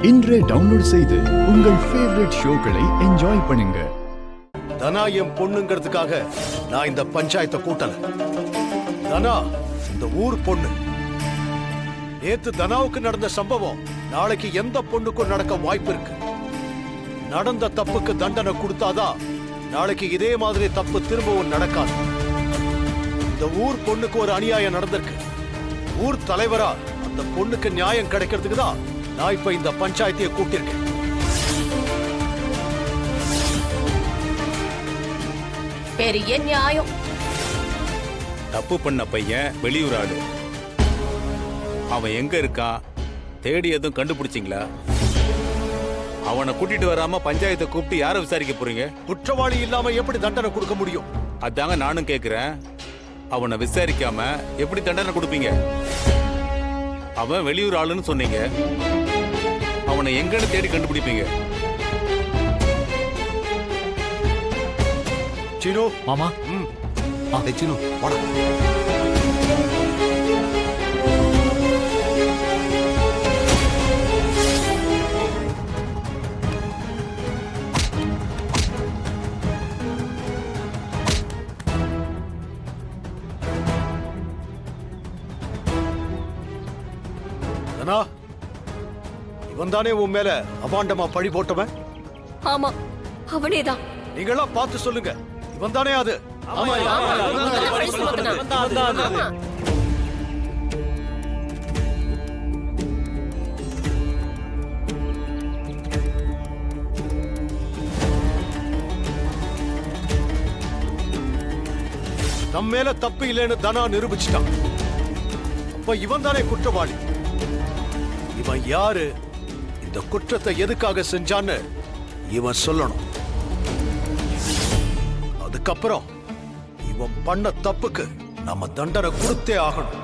இன்றே டவுன்லோட் செய்து உங்கள் ஃபேவரட் ஷோக்களை என்ஜாய் பண்ணுங்க. தனா என் பொண்ணுங்கிறதுக்காக நான் இந்த பஞ்சாயத்தை கூட்டல. தனா இந்த ஊர் பொண்ணு. நேத்து தனாவுக்கு நடந்த சம்பவம் நாளைக்கு எந்த பொண்ணுக்கும் நடக்க வாய்ப்பு இருக்கு. நடந்த தப்புக்கு தண்டனை கொடுத்தாதான் நாளைக்கு இதே மாதிரி தப்பு திரும்பவும் நடக்காது. இந்த ஊர் பொண்ணுக்கு ஒரு அநியாயம் நடந்திருக்கு. ஊர் தலைவரா அந்த பொண்ணுக்கு நியாயம் கிடைக்கிறதுக்கு தான் நான் இப்ப இந்த பஞ்சாயத்தையே கூட்டியிருக்கேன். பெரிய நியாயம். தப்பு பண்ண பையன் வெளியூர் ஆளு. அவன் எங்க இருக்கான் தேடி எதுவும் கண்டுபிடிச்சிங்களா? அவனை கூட்டிட்டு வராம பஞ்சாயத்தை கூப்பிட்டு யாரை விசாரிக்க போறீங்க? குற்றவாளி இல்லாம எப்படி தண்டனை கொடுக்க முடியும்? அதாங்க நானும் கேக்குறேன். அவனை விசாரிக்காம எப்படி தண்டனை கொடுப்பீங்க? அவன் வெளியூர் ஆளுன்னு சொன்னீங்க. அவனை எங்கன்னு தேடி கண்டுபிடிப்பீங்க? சீனு மாமா. சீனு வாடா. இவன் தானே உன் மேல அபாண்டமா பழி போட்டவன்? ஆமா, அவனேதான். நீங்களா பார்த்து சொல்லுங்க. இவன் தானே அது? நம்ம மேல தப்பு இல்லைன்னு தனா நிரூபிச்சிட்டான். அப்ப இவன் தானே குற்றவாளி. இவன் யாரு, இந்த குற்றத்தை எதுக்காக செஞ்சான்னு இவன் சொல்லணும். அதுக்கப்புறம் இவன் பண்ண தப்புக்கு நம்ம தண்டனை கொடுத்தே ஆகணும்.